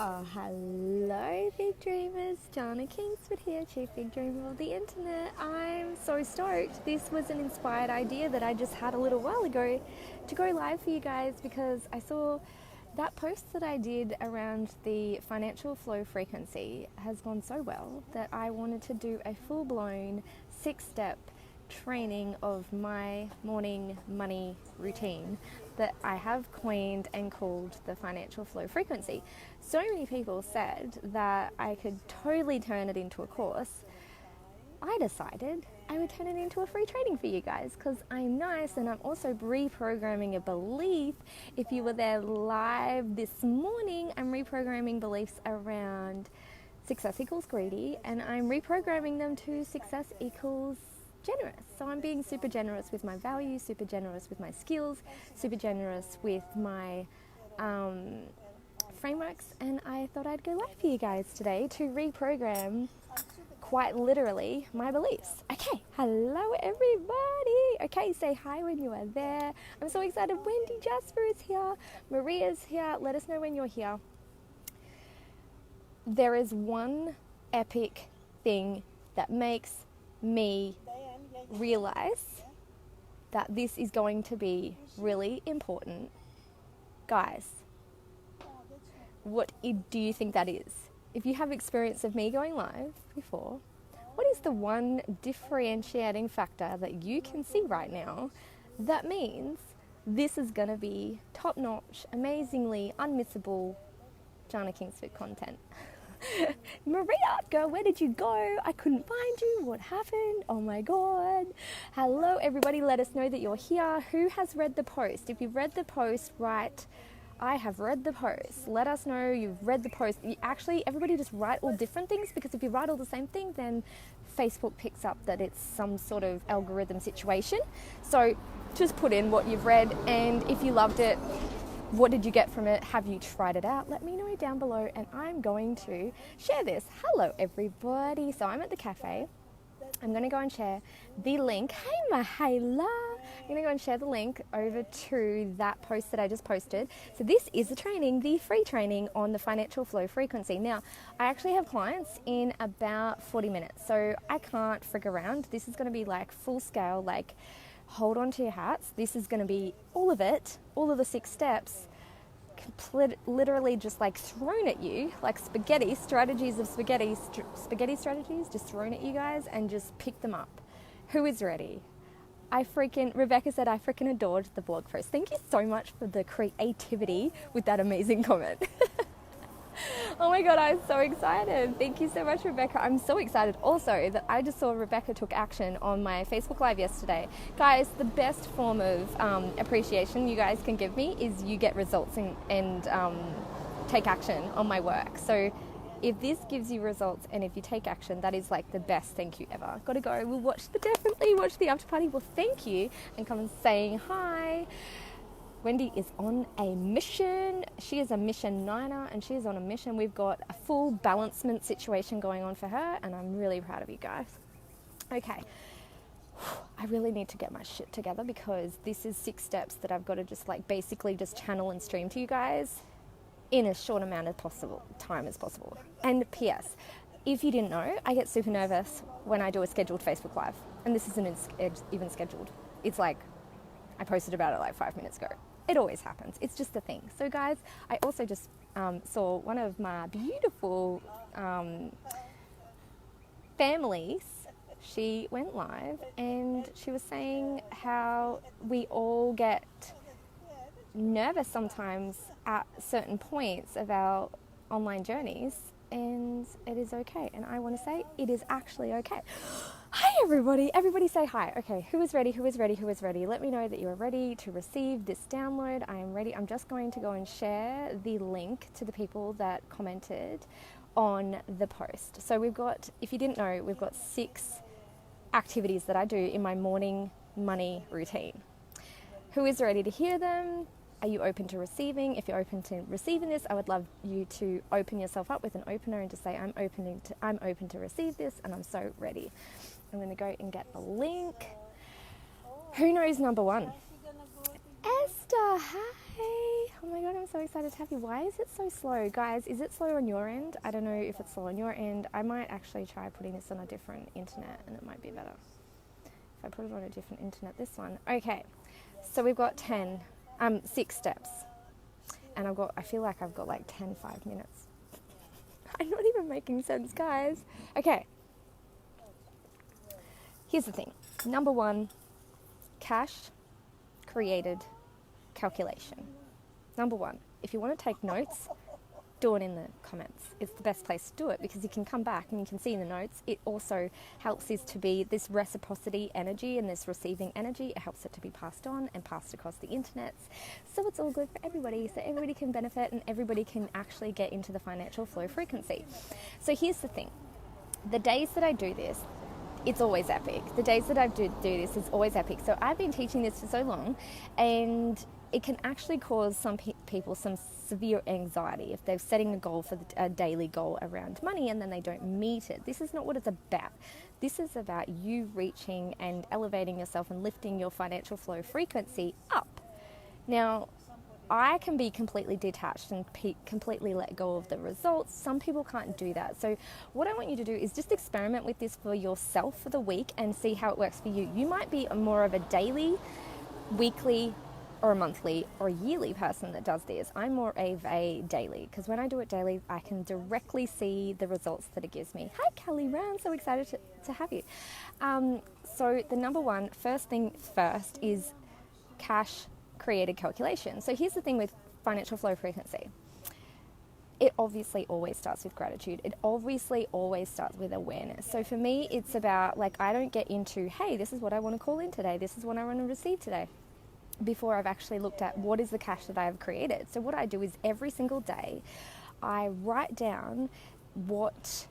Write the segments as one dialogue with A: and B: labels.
A: Oh, hello, big dreamers. Jana Kingsford here, Chief Big Dreamer of the Internet. I'm so stoked. This was an inspired idea that I just had a little while ago to go live for you guys because I saw that post that I did around the financial flow frequency has gone so well that I wanted to do a full-blown 6-step training of my morning money routine that I have coined and called the financial flow frequency. So many people said that I could totally turn it into a course. I decided I would turn it into a free training for you guys because I'm nice, and I'm also reprogramming a belief. If you were there live this morning, I'm reprogramming beliefs around success equals greedy, and I'm reprogramming them to success equals generous. So I'm being super generous with my values, super generous with my skills, super generous with my frameworks, and I thought I'd go live for you guys today to reprogram quite literally my beliefs. Okay, hello everybody. Okay, say hi when you are there. I'm so excited. Wendy Jasper is here. Maria's here. Let us know when you're here. There is one epic thing that makes me realize that this is going to be really important. Guys, what do you think that is? If you have experience of me going live before, what is the one differentiating factor that you can see right now that means this is going to be top-notch, amazingly unmissable Jana Kingsford content? Maria, girl, where did you go? I couldn't find you. What happened? Oh my God. Hello, everybody. Let us know that you're here. Who has read the post? If you've read the post, write, I have read the post. Let us know you've read the post. Actually, everybody just write all different things, because if you write all the same thing, then Facebook picks up that it's some sort of algorithm situation. So just put in what you've read, and if you loved it, what did you get from it? Have you tried it out? Let me know down below, and I'm going to share this. Hello, everybody. So I'm at the cafe. I'm going to go and share the link. Hey, Mahela. I'm going to go and share the link over to that post that I just posted. So this is the training, the free training on the financial flow frequency. Now, I actually have clients in about 40 minutes, so I can't frig around. This is going to be like full scale, like hold on to your hats. This is going to be all of it, all of the 6 steps, literally just like thrown at you, like spaghetti strategies, just thrown at you guys, and just pick them up. Who is ready? Rebecca said, I freaking adored the blog post. Thank you so much for the creativity with that amazing comment. Oh my God, I'm so excited. Thank you so much, Rebecca. I'm so excited also that I just saw Rebecca took action on my Facebook Live yesterday. Guys, the best form of appreciation you guys can give me is you get results and take action on my work. So if this gives you results and if you take action, that is like the best thank you ever. Gotta go. We'll definitely watch the after party. Well, thank you, and come and saying hi. Wendy is on a mission. She is a mission niner, and she is on a mission. We've got a full balancement situation going on for her, and I'm really proud of you guys. Okay, I really need to get my shit together, because this is 6 steps that I've got to just like basically just channel and stream to you guys in a short amount of time as possible. And P.S., if you didn't know, I get super nervous when I do a scheduled Facebook Live, and this isn't even scheduled. It's like I posted about it like 5 minutes ago. It always happens. It's just a thing. So guys, I also just saw one of my beautiful families. She went live and she was saying how we all get nervous sometimes at certain points of our online journeys, and it is okay. And I want to say it is actually okay. Hi everybody. Everybody say hi. Okay, who is ready? Let me know that you're ready to receive this download. I am ready. I'm just going to go and share the link to the people that commented on the post. So we've got, if you didn't know, we've got 6 activities that I do in my morning money routine. Who is ready to hear them? Are you open to receiving? If you're open to receiving this, I would love you to open yourself up with an opener and to say, I'm open to receive this, and I'm so ready. I'm going to go and get the link. Who knows number 1? Esther, hi. Oh my God, I'm so excited to have you. Why is it so slow? Guys, is it slow on your end? I don't know if it's slow on your end. I might actually try putting this on a different internet and it might be better. If I put it on a different internet, this one. Okay, so we've got 6 steps. And I feel like I've got like 5 minutes. I'm not even making sense, guys. Okay. Here's the thing. Number 1, cash created calculation. Number 1, if you want to take notes, do it in the comments. It's the best place to do it because you can come back and you can see in the notes. It also helps this to be this reciprocity energy and this receiving energy. It helps it to be passed on and passed across the internet. So it's all good for everybody. So everybody can benefit and everybody can actually get into the financial flow frequency. So here's the thing. The days that I do this, it's always epic. The days that I do this is always epic. So I've been teaching this for so long and it can actually cause some people some severe anxiety if they're setting a goal for a daily goal around money and then they don't meet it. This is not what it's about. This is about you reaching and elevating yourself and lifting your financial flow frequency up. Now, I can be completely detached and completely let go of the results. Some people can't do that. So what I want you to do is just experiment with this for yourself for the week and see how it works for you. You might be more of a daily, weekly, or a monthly or a yearly person that does this. I'm more of a daily because when I do it daily, I can directly see the results that it gives me. Hi, Kelly Rand. So excited to have you. So the number 1, first thing first is cash created calculation. So here's the thing with financial flow frequency. It obviously always starts with gratitude. It obviously always starts with awareness. So for me, it's about I don't get into, hey, this is what I want to call in today. This is what I want to receive today, before I've actually looked at what is the cash that I have created. So what I do is every single day, I write down what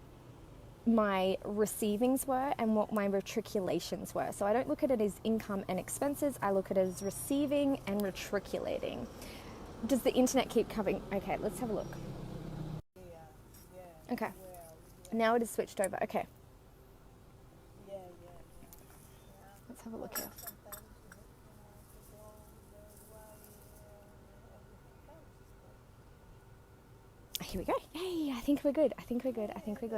A: my receivings were and what my retriculations were. So I don't look at it as income and expenses. I look at it as receiving and retriculating. Does the internet keep coming? Okay, let's have a look. Okay, now it is switched over. Okay, let's have a look here. Here we go. Yay, I think we're good.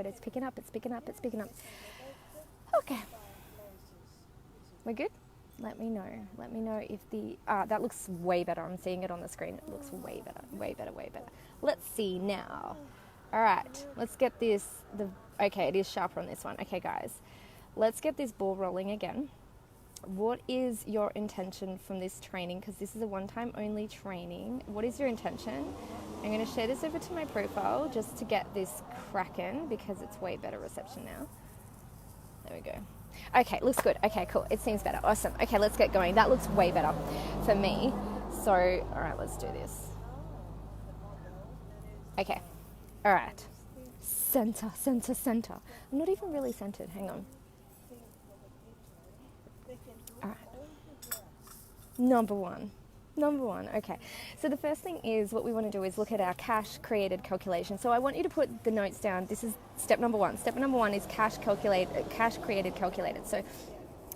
A: It's picking up. Okay. We're good? Let me know if that looks way better. I'm seeing it on the screen. It looks way better. Let's see now. All right, let's get this. Okay, it is sharper on this one. Okay, guys, let's get this ball rolling again. What is your intention from this training? Because this is a one-time only training. What is your intention? I'm going to share this over to my profile just to get this cracking because it's way better reception now. There we go. Okay, looks good. Okay, cool. It seems better. Awesome. Okay, let's get going. That looks way better for me. So, all right, let's do this. Okay. All right. Center. I'm not even really centered. Hang on. All right. Number one. Okay. So the first thing is what we want to do is look at our cash created calculation. So I want you to put the notes down. This is step number 1. Step number 1 is cash created calculated. So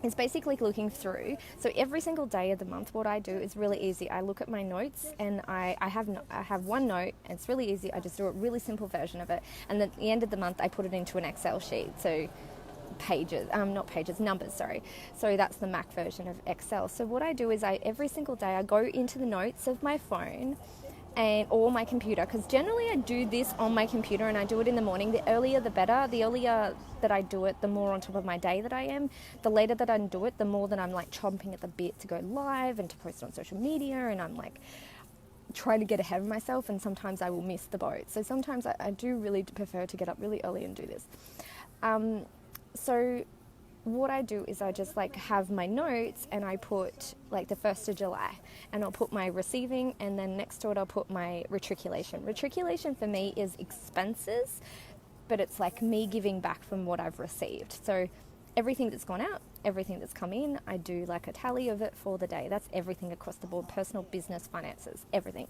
A: it's basically looking through. So every single day of the month, what I do is really easy. I look at my notes and I have one note and it's really easy. I just do a really simple version of it. And then at the end of the month, I put it into an Excel sheet. So numbers, sorry. So that's the Mac version of Excel. So what I do is every single day I go into the notes of my phone or my computer, because generally I do this on my computer and I do it in the morning. The earlier the better. The earlier that I do it, the more on top of my day that I am. The later that I do it, the more that I'm chomping at the bit to go live and to post on social media, and I'm trying to get ahead of myself, and sometimes I will miss the boat. So sometimes I do really prefer to get up really early and do this. So what I do is I just have my notes and I put the 1st of July and I'll put my receiving, and then next to it I'll put my retriculation. Retriculation for me is expenses, but it's me giving back from what I've received. So everything that's gone out, everything that's come in, I do a tally of it for the day. That's everything across the board: personal, business, finances, everything.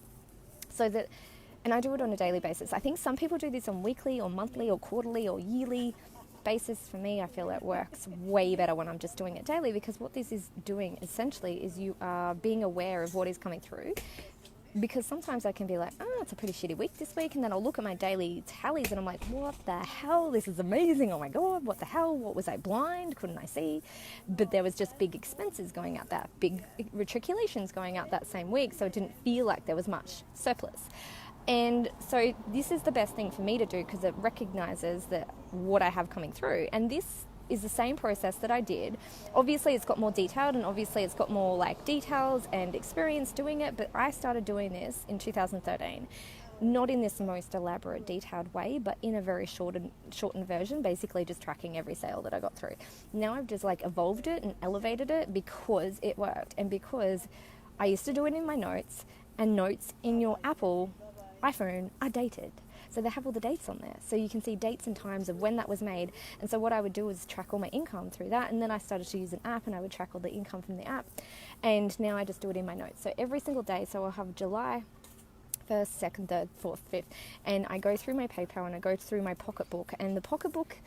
A: And I do it on a daily basis. I think some people do this on weekly or monthly or quarterly or yearly basis. For me, I feel it works way better when I'm just doing it daily, because what this is doing essentially is you are being aware of what is coming through, because sometimes I can be like, oh, it's a pretty shitty week this week, and then I'll look at my daily tallies and I'm like, what the hell, this is amazing, oh my god, what the hell, what was I blind, couldn't I see? But there was just big expenses going out, that big retriculations going out that same week, so it didn't feel like there was much surplus. And so this is the best thing for me to do, because it recognizes that what I have coming through. And this is the same process that I did. Obviously it's got more detailed, and obviously it's got more like details and experience doing it, but I started doing this in 2013, not in this most elaborate detailed way, but in a very shortened version, basically just tracking every sale that I got through. Now I've just like evolved it and elevated it because it worked, and because I used to do it in my notes, and notes in your Apple iPhone are dated. So they have all the dates on there. So you can see dates and times of when that was made. And so what I would do is track all my income through that. And then I started to use an app, and I would track all the income from the app. And now I just do it in my notes. So every single day, so I'll have July 1st, 2nd, 3rd, 4th, 5th. And I go through my PayPal and I go through my pocketbook. And the pocketbook,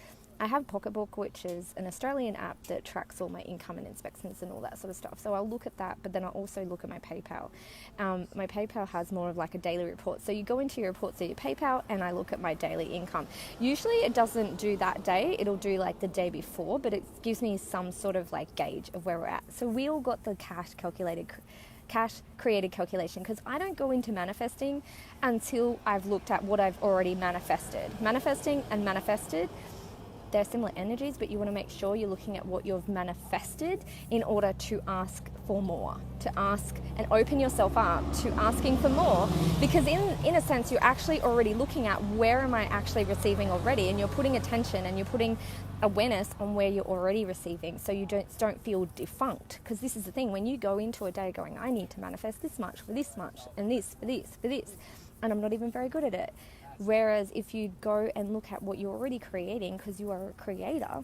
A: I have Pocketbook, which is an Australian app that tracks all my income and inspections and all that sort of stuff. So I'll look at that, but then I'll also look at my PayPal. My PayPal has more of like a daily report. So you go into your reports of your PayPal, and I look at my daily income. Usually it doesn't do that day. It'll do like the day before, but it gives me some sort of like gauge of where we're at. So we all got the cash created calculation, because I don't go into manifesting until I've looked at what I've already manifested. Manifesting and manifested, they're similar energies, but you want to make sure you're looking at what you've manifested in order to ask for more, to ask and open yourself up to asking for more, because in a sense you're actually already looking at where am I actually receiving already, and you're putting attention and you're putting awareness on where you're already receiving, so you don't feel defunct. Because this is the thing, when you go into a day going, I need to manifest this much for this much, and this for this for this, and I'm not even very good at it. Whereas if you go and look at what you're already creating, because you are a creator,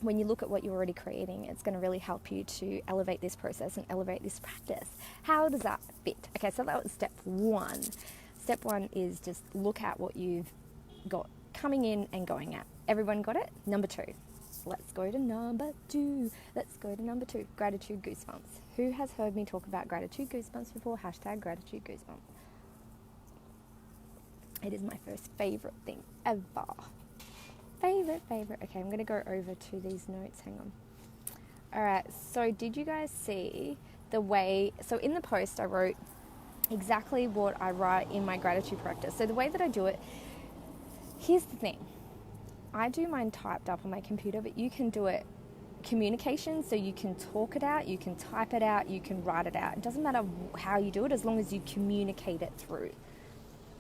A: when you look at what you're already creating, it's going to really help you to elevate this process and elevate this practice. How does that fit? Okay, so that was step one. Step one is just look at what you've got coming in and going out. Everyone got it? Number two. Let's go to number two. Gratitude Goosebumps. Who has heard me talk about Gratitude Goosebumps before? # Gratitude Goosebumps. It is my first favourite thing ever. Favorite. Okay, I'm going to go over to these notes. Hang on. Alright, so did you guys see the way... So in the post I wrote exactly what I write in my gratitude practice. So the way that I do it... Here's the thing. I do mine typed up on my computer, but you can do it communication, so you can talk it out, you can type it out, you can write it out. It doesn't matter how you do it, as long as you communicate it through.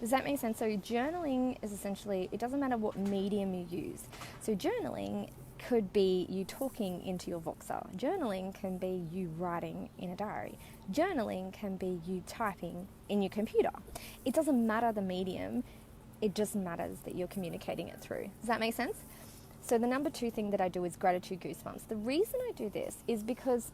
A: Does that make sense? So journaling is essentially, it doesn't matter what medium you use. So journaling could be you talking into your Voxer. Journaling can be you writing in a diary. Journaling can be you typing in your computer. It doesn't matter the medium, it just matters that you're communicating it through. Does that make sense? So the number two thing that I do is Gratitude Goosebumps. The reason I do this is because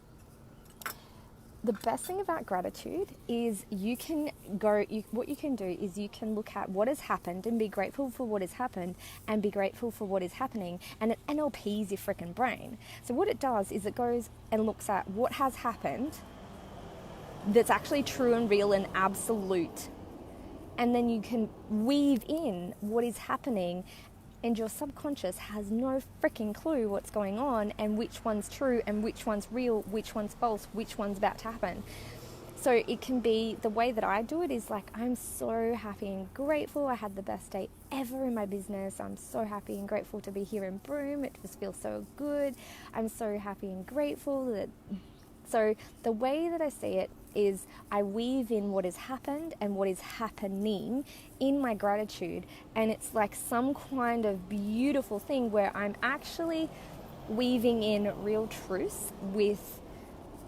A: the best thing about gratitude is what you can do is you can look at what has happened and be grateful for what has happened and be grateful for what is happening, and it NLPs your freaking brain. So what it does is it goes and looks at what has happened that's actually true and real and absolute, and then you can weave in what is happening, and your subconscious has no freaking clue what's going on and which one's true and which one's real, which one's false, which one's about to happen. So it can be, the way that I do it is like, I'm so happy and grateful. I had the best day ever in my business. I'm so happy and grateful to be here in Broome. It just feels so good. I'm so happy and grateful that... So the way that I see it is I weave in what has happened and what is happening in my gratitude, and it's like some kind of beautiful thing where I'm actually weaving in real truths with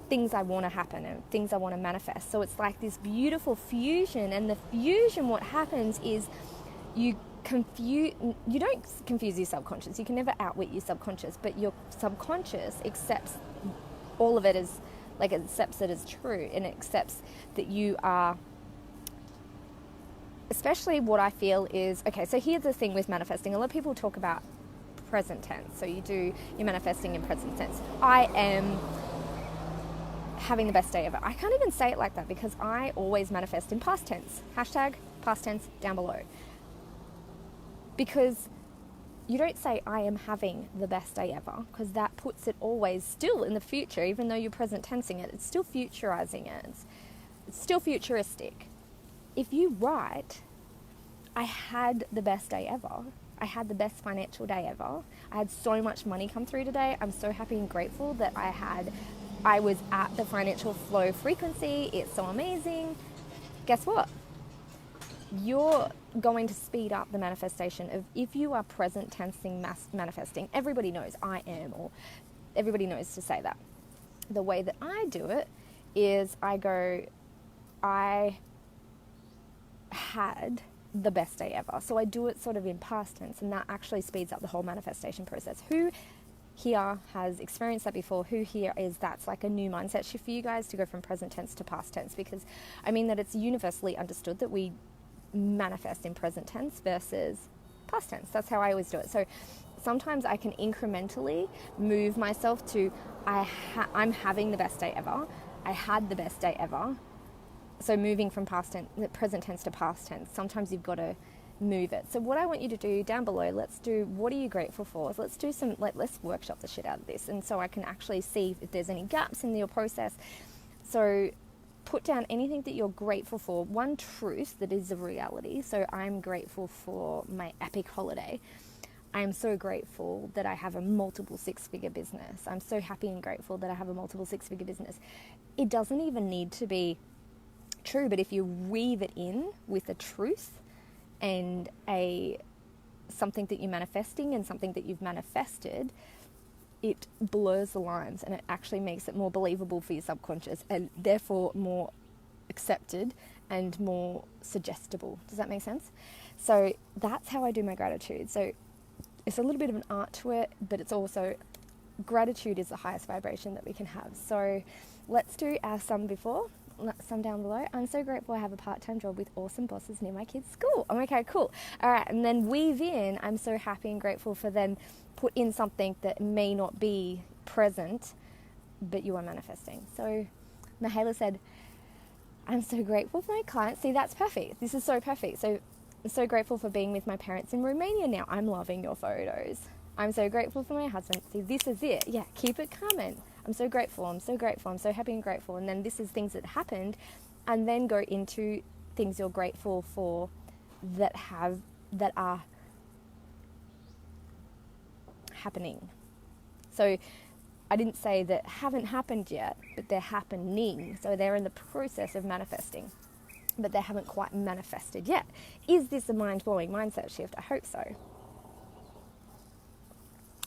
A: things I want to happen and things I want to manifest. So it's like this beautiful fusion, and the fusion, what happens is you don't confuse your subconscious. You can never outwit your subconscious, but your subconscious accepts all of it as, like, it accepts it as true, and it accepts that you are, especially what I feel is, okay, so here's the thing with manifesting. A lot of people talk about present tense. So you're manifesting in present tense. I am having the best day ever. I can't even say it like that because I always manifest in past tense. Hashtag past tense down below. Because you don't say I am having the best day ever, because that puts it always still in the future, even though you're present tensing it. It's still futurizing it. It's still futuristic. If you write, I had the best day ever. I had the best financial day ever. I had so much money come through today. I'm so happy and grateful that I was at the financial flow frequency. It's so amazing. Guess what? You're going to speed up the manifestation of, if you are present tensing manifesting. Everybody knows I am, or everybody knows to say that. The way that I do it is I go, I had the best day ever. So I do it sort of in past tense, and that actually speeds up the whole manifestation process. Who here has experienced that before? Who here is that's like a new mindset shift for you guys to go from present tense to past tense? Because I mean that it's universally understood that we manifest in present tense versus past tense. That's how I always do it. So sometimes I can incrementally move myself to I'm having the best day ever. I had the best day ever. So moving from present tense to past tense, sometimes you've got to move it. So what I want you to do down below, let's do, what are you grateful for? So let's do let's workshop the shit out of this. And so I can actually see if there's any gaps in your process. So put down anything that you're grateful for. One truth that is a reality. So I'm grateful for my epic holiday. I am so grateful that I have a multiple six-figure business. I'm so happy and grateful that I have a multiple six-figure business. It doesn't even need to be true, but if you weave it in with a truth and something that you're manifesting and something that you've manifested, it blurs the lines and it actually makes it more believable for your subconscious and therefore more accepted and more suggestible. Does that make sense? So that's how I do my gratitude. So it's a little bit of an art to it, but it's also, gratitude is the highest vibration that we can have. So let's do our sum down below. I'm so grateful I have a part-time job with awesome bosses near my kids' school. Oh, okay, cool. All right, and then weave in, I'm so happy and grateful for, then put in something that may not be present, but you are manifesting. So Mahela said, I'm so grateful for my clients. See, that's perfect. This is so perfect. So I'm so grateful for being with my parents in Romania now. I'm loving your photos. I'm so grateful for my husband. See, this is it. Yeah, keep it coming. I'm so grateful. I'm so grateful. I'm so happy and grateful. And then this is things that happened, and then go into things you're grateful for that are happening. So I didn't say that haven't happened yet, but they're happening. So they're in the process of manifesting, but they haven't quite manifested yet. Is this a mind-blowing mindset shift? I hope so.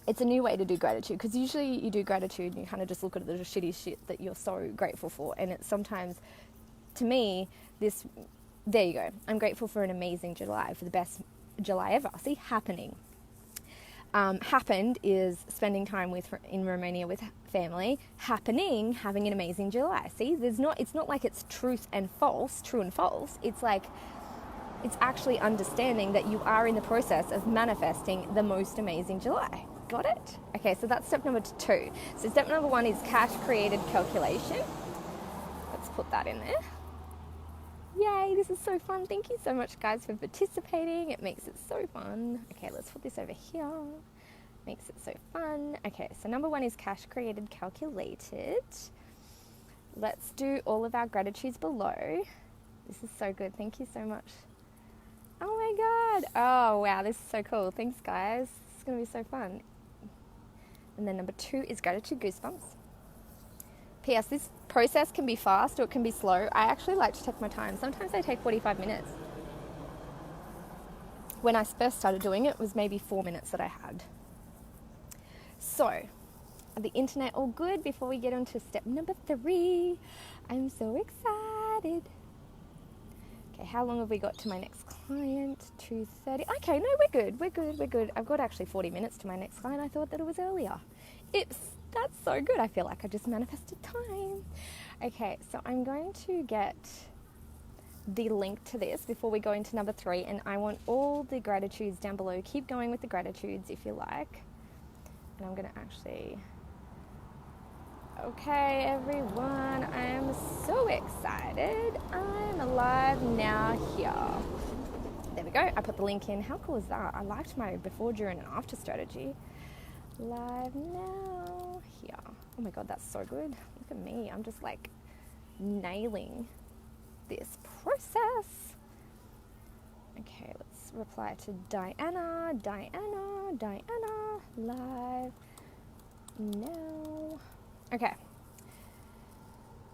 A: It's a new way to do gratitude, because usually you do gratitude and you kind of just look at the shitty shit that you're so grateful for. And it's sometimes, to me, there you go. I'm grateful for an amazing July, for the best July ever. See, happening. Happened is spending time in Romania with family. Happening, having an amazing July. See, it's not like it's true and false. It's like, it's actually understanding that you are in the process of manifesting the most amazing July. Got it? Okay, so that's step number 2. So step number 1 is cash created calculation. Let's put that in there. Yay, this is so fun. Thank you so much, guys, for participating. It makes it so fun. Okay, let's put this over here. Makes it so fun. Okay, so number 1 is cash created calculated. Let's do all of our gratitudes below. This is so good. Thank you so much. Oh my God. Oh, wow, this is so cool. Thanks, guys. This is going to be so fun. And then number 2 is Gratitude Goosebumps. P.S. This process can be fast or it can be slow. I actually like to take my time. Sometimes I take 45 minutes. When I first started doing it, it was maybe 4 minutes that I had. So, the internet all good before we get on to step number 3? I'm so excited. Okay, how long have we got to my next client? 2:30. Okay, no, we're good. I've got actually 40 minutes to my next client. I thought that it was earlier. That's so good. I feel like I just manifested time. Okay, so I'm going to get the link to this before we go into number 3, and I want all the gratitudes down below. Keep going with the gratitudes if you like. And I'm going to actually... Okay, everyone, I am so excited. I'm alive now here. There we go. I put the link in. How cool is that? I liked my before, during, and after strategy. Live now here. Oh my God, that's so good. Look at me. I'm just like nailing this process. Okay, let's reply to Diana. Live now. Okay.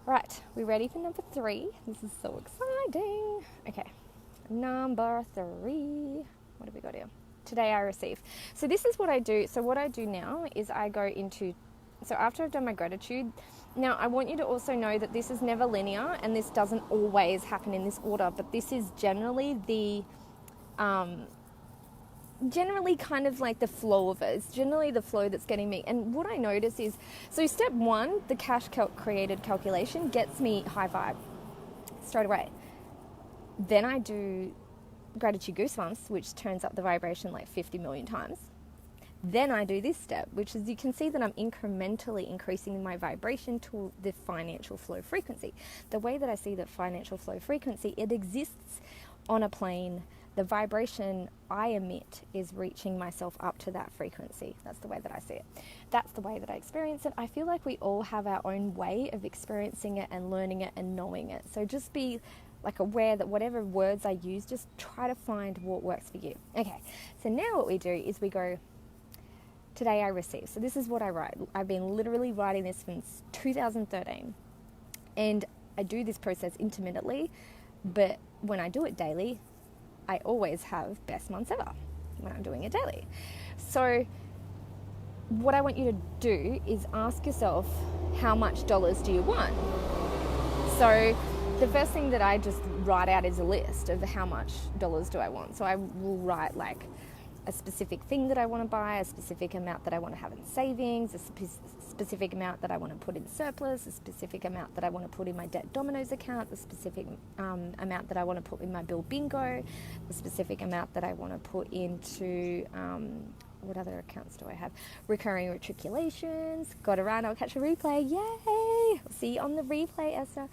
A: Right, we ready for number 3? This is so exciting. Okay, number 3. What have we got here? Today I receive. So this is what I do. So what I do now is I go into, so after I've done my gratitude, now I want you to also know that this is never linear and this doesn't always happen in this order, but this is generally the, generally kind of like the flow of it. It's generally the flow that's getting me. And what I notice is, so step 1, the cash created calculation gets me high vibe straight away. Then I do Gratitude Goosebumps, which turns up the vibration like 50 million times. Then I do this step, which is, you can see that I'm incrementally increasing my vibration to the financial flow frequency. The way that I see that financial flow frequency, it exists on a plane. The vibration I emit is reaching myself up to that frequency. That's the way that I see it. That's the way that I experience it. I feel like we all have our own way of experiencing it and learning it and knowing it. So just be like aware that whatever words I use, just try to find what works for you. Okay, so now what we do is we go, today I receive. So this is what I write. I've been literally writing this since 2013. And I do this process intermittently, but when I do it daily, I always have best months ever when I'm doing it daily. So what I want you to do is ask yourself, how much dollars do you want? So the first thing that I just write out is a list of how much dollars do I want. So I will write like a specific thing that I want to buy, a specific amount that I want to have in savings, a specific amount that I want to put in surplus, a specific amount that I want to put in my debt dominoes account, the specific amount that I want to put in my bill bingo, the specific amount that I want to put into, what other accounts do I have? Recurring retriculations. Got to run, I'll catch a replay. Yay! I'll see you on the replay, Esther.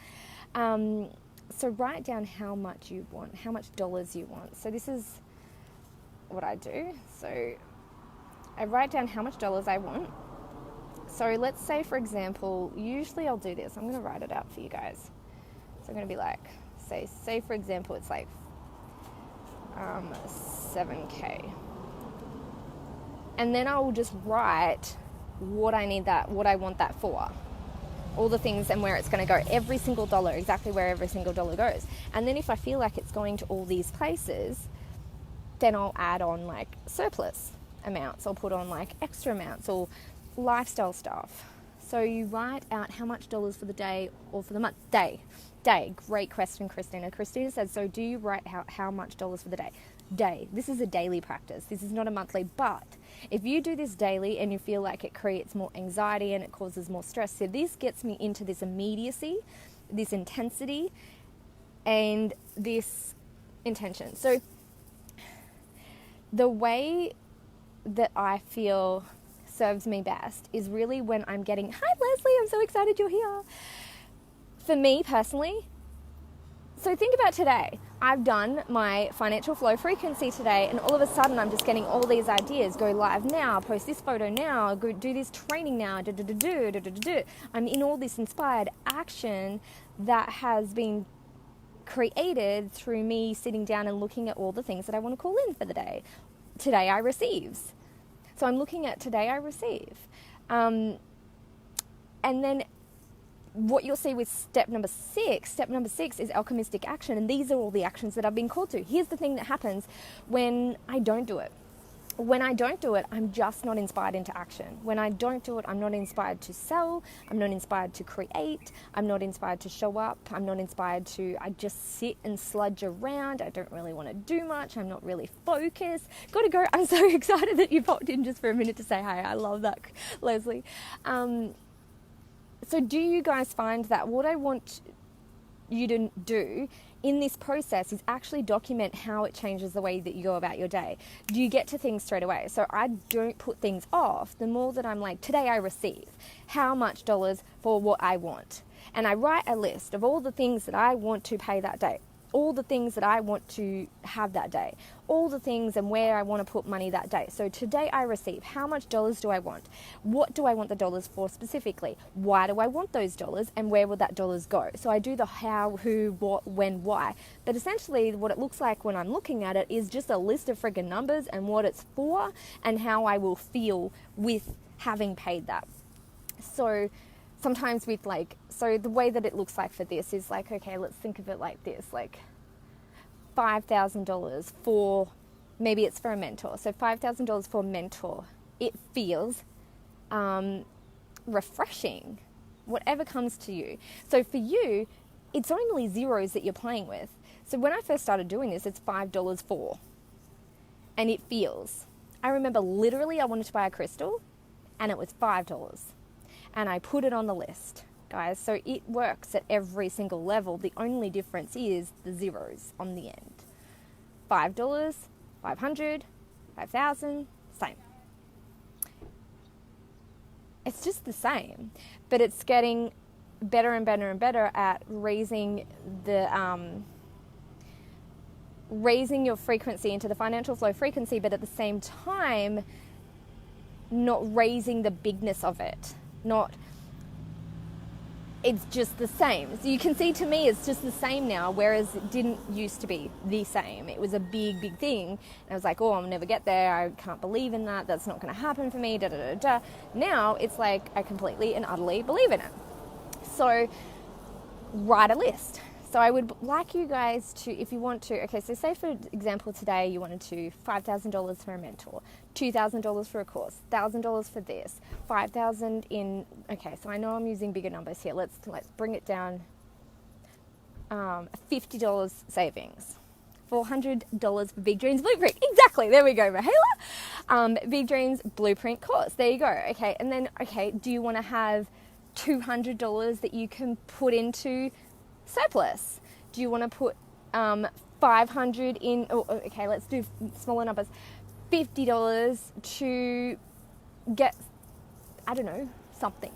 A: So write down how much you want, how much dollars you want. So this is what I do. So I write down how much dollars I want. So let's say, for example, usually I'll do this. I'm going to write it out for you guys. So I'm going to be like, say for example, it's like 7K. And then I will just write what I need that, what I want that for. All the things and where it's going to go, every single dollar, exactly where every single dollar goes. And then if I feel like it's going to all these places, then I'll add on like surplus amounts. I'll put on like extra amounts or lifestyle stuff. So you write out how much dollars for the day or for the month. Day. Great question, Christina. Christina says, so do you write out how much dollars for the day? Day. This is a daily practice. This is not a monthly, but if you do this daily and you feel like it creates more anxiety and it causes more stress, so this gets me into this immediacy, this intensity, and this intention. So the way that I feel serves me best is really when I'm getting, hi Leslie, I'm so excited you're here. For me personally, so think about today. I've done my financial flow frequency today, and all of a sudden I'm just getting all these ideas. Go live now, post this photo now, go do this training now, I'm in all this inspired action that has been created through me sitting down and looking at all the things that I want to call in for the day. Today I receives. So I'm looking at today I receive. And then what you'll see with step number 6 is Alchemistic Action. And these are all the actions that I've been called to. Here's the thing that happens when I don't do it. When I don't do it, I'm just not inspired into action. When I don't do it, I'm not inspired to sell. I'm not inspired to create. I'm not inspired to show up. I'm not inspired to, I just sit and sludge around. I don't really want to do much. I'm not really focused. Gotta go. I'm so excited that you popped in just for a minute to say hi. I love that, Leslie. So do you guys find that what I want you to do in this process is actually document how it changes the way that you go about your day. Do you get to things straight away? So I don't put things off. The more that I'm like, today I receive how much dollars for what I want. And I write a list of all the things that I want to pay that day, all the things that I want to have that day, all the things and where I want to put money that day. So today I receive, how much dollars do I want? What do I want the dollars for specifically? Why do I want those dollars, and where will that dollars go? So I do the how, who, what, when, why. But essentially what it looks like when I'm looking at it is just a list of friggin' numbers and what it's for and how I will feel with having paid that. So sometimes with so the way that it looks like for this is like, okay, let's think of it like this, like $5,000 for, maybe it's for a mentor. So $5,000 for a mentor. It feels refreshing, whatever comes to you. So for you, it's only zeros that you're playing with. So when I first started doing this, it's $5 for, and it feels. I remember literally I wanted to buy a crystal and it was $5. And I put it on the list, guys. So it works at every single level. The only difference is the zeros on the end. $5, 500, 5,000, same. It's just the same, but it's getting better and better and better at raising your frequency into the financial flow frequency, but at the same time, not raising the bigness of it. It's just the same. So you can see, to me, it's just the same now, whereas it didn't used to be the same. It was a big, big thing. And I was like, oh, I'll never get there. I can't believe in that. That's not going to happen for me. Da, da, da, da. Now it's like I completely and utterly believe in it. So write a list. So I would like you guys to, if you want to, okay, so say for example today you wanted to $5,000 for a mentor, $2,000 for a course, $1,000 for this, $5,000 in, okay, so I know I'm using bigger numbers here. Let's bring it down. $50 savings, $400 for Big Dreams Blueprint. Exactly, there we go, Mahela. Big Dreams Blueprint course. There you go. Okay, and then, okay, do you want to have $200 that you can put into surplus? Do you want to put 500 in, okay, let's do smaller numbers, $50 to get, I don't know, something,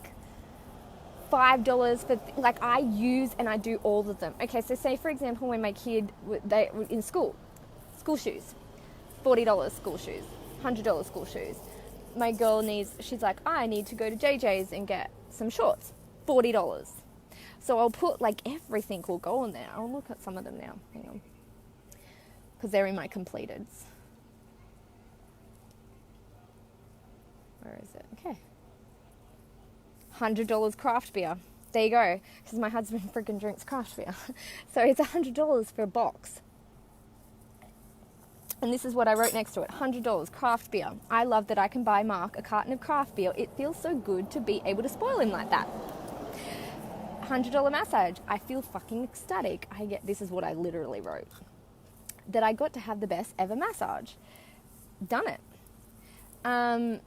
A: $5 for, like, I use and I do all of them. Okay, so say for example when my kid, they were in school shoes, $40 school shoes, $100 school shoes. My girl needs, she's like, I need to go to JJ's and get some shorts, $40. So I'll put, like, everything will go on there. I'll look at some of them now. Hang on. Because they're in my completeds. Where is it? Okay. $100 craft beer. There you go. Because my husband freaking drinks craft beer. So it's $100 for a box. And this is what I wrote next to it. $100 craft beer. I love that I can buy Mark a carton of craft beer. It feels so good to be able to spoil him like that. $100 massage. I feel fucking ecstatic. This is what I literally wrote. That I got to have the best ever massage. Done it. And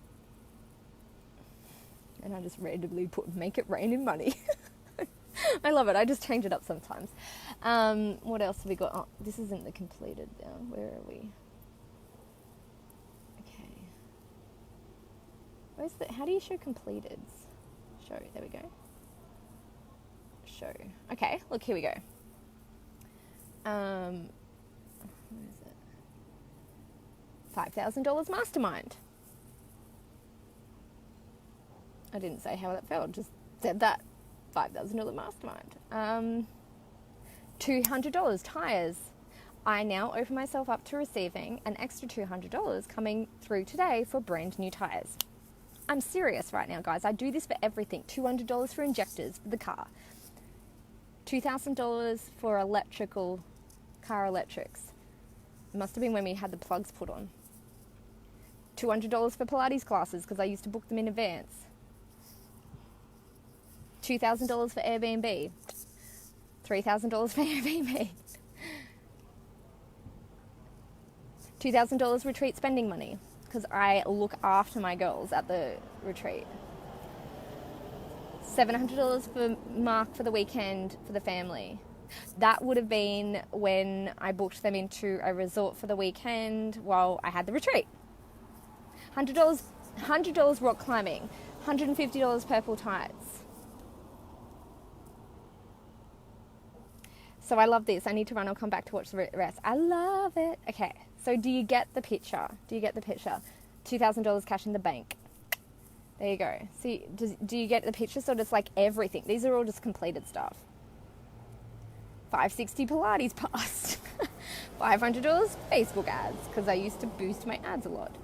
A: I just randomly put make it rain in money. I love it. I just change it up sometimes. What else have we got? Oh, this isn't the completed now. Where are we? Okay. Where's the, how do you show completeds? Show, there we go. Show. Okay, look, here we go. Where is it? $5,000 mastermind. I didn't say how that felt, just said that. $5,000 mastermind. $200 tires. I now open myself up to receiving an extra $200 coming through today for brand new tires. I'm serious right now, guys. I do this for everything. $200 for injectors for the car. $2,000 for electrical, car electrics. It must have been when we had the plugs put on. $200 for Pilates classes because I used to book them in advance. $2,000 for Airbnb. $3,000 for Airbnb. $2,000 retreat spending money because I look after my girls at the retreat. $700 for Mark for the weekend for the family. That would have been when I booked them into a resort for the weekend while I had the retreat. $100 rock climbing, $150 purple tides. So I love this. I need to run. I'll come back to watch the rest. I love it. Okay, so do you get the picture? $2,000 cash in the bank. There you go. See, do you get the picture? So it's like everything. These are all just completed stuff. $560 Pilates pass. $500 Facebook ads, because I used to boost my ads a lot.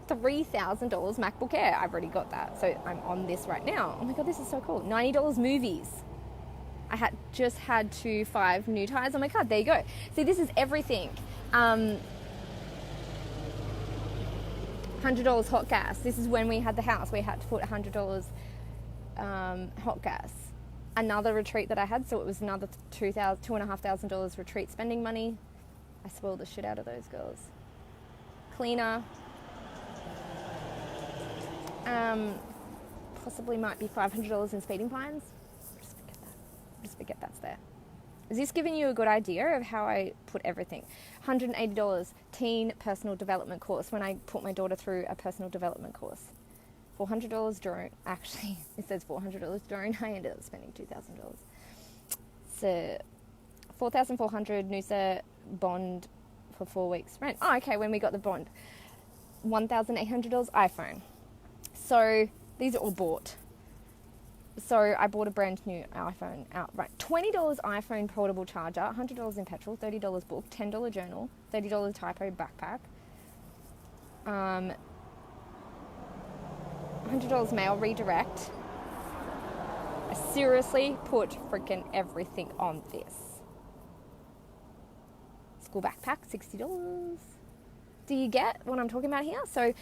A: $3,000 MacBook Air. I've already got that. So I'm on this right now. Oh my God, this is so cool. $90 movies. I just had 5 new tires on my car. There you go. See, this is everything. $100 hot gas. This is when we had the house. We had to put $100 hot gas. Another retreat that I had, so it was another $2,500 retreat spending money. I spoiled the shit out of those girls. Cleaner. Possibly might be $500 in speeding fines. Just forget that's there. Is this giving you a good idea of how I put everything? $180 teen personal development course when I put my daughter through a personal development course. $400 drone. Actually, it says $400 drone. I ended up spending $2,000. So $4,400 Noosa bond for 4 weeks rent. Oh, okay, when we got the bond. $1,800 iPhone. So these are all bought. So I bought a brand new iPhone outright. $20 iPhone portable charger, $100 in petrol, $30 book, $10 journal, $30 typo backpack, $100 mail redirect. I seriously put freaking everything on this. School backpack, $60. Do you get what I'm talking about here? So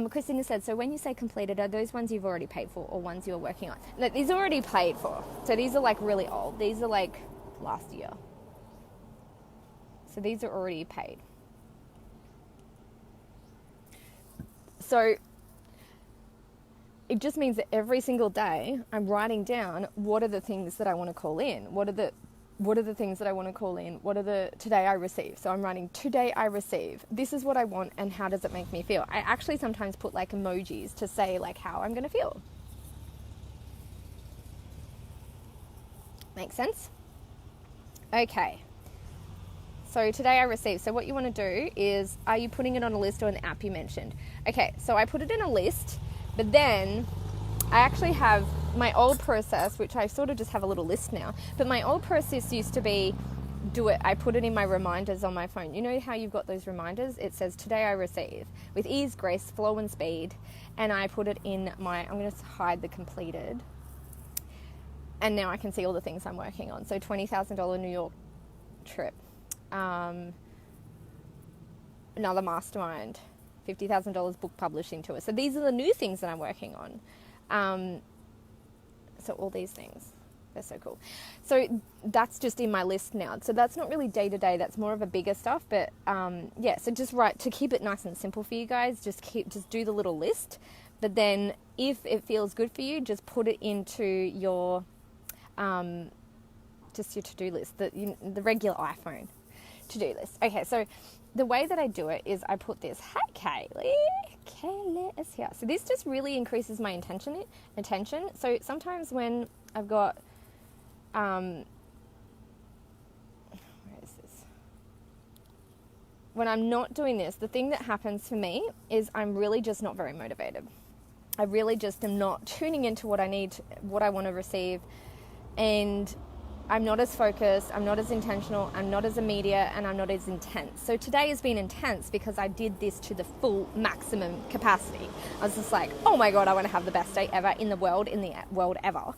A: Christina said, so when you say completed, are those ones you've already paid for or ones you're working on? No, these are already paid for. So these are like really old. These are like last year. So these are already paid. So it just means that every single day I'm writing down what are the things that I want to call in. What are the things that I want to call in? What are the today I receive? So I'm writing today I receive. This is what I want and how does it make me feel? I actually sometimes put like emojis to say like how I'm going to feel. Make sense? Okay. So today I receive. So what you want to do is, are you putting it on a list or an app you mentioned? Okay, so I put it in a list, but then I actually have my old process, which I sort of just have a little list now, but my old process used to be I put it in my reminders on my phone. You know how you've got those reminders? It says, today I receive, with ease, grace, flow and speed. And I put it in I'm going to hide the completed. And now I can see all the things I'm working on. So $20,000 New York trip. Another mastermind. $50,000 book publishing tour. So these are the new things that I'm working on. So all these things, they're so cool. So that's just in my list now. So that's not really day to day. That's more of a bigger stuff. But yeah, so just to keep it nice and simple for you guys, just do the little list. But then if it feels good for you, just put it into your just your to-do list, the regular iPhone to-do list. Okay, so the way that I do it is I put this, hey Kaylee is here. So this just really increases my attention. So sometimes when I've got, where is this? When I'm not doing this, the thing that happens for me is I'm really just not very motivated. I really just am not tuning into what I need, what I want to receive. And I'm not as focused, I'm not as intentional, I'm not as immediate, and I'm not as intense. So today has been intense because I did this to the full maximum capacity. I was just like, oh my God, I want to have the best day ever in the world ever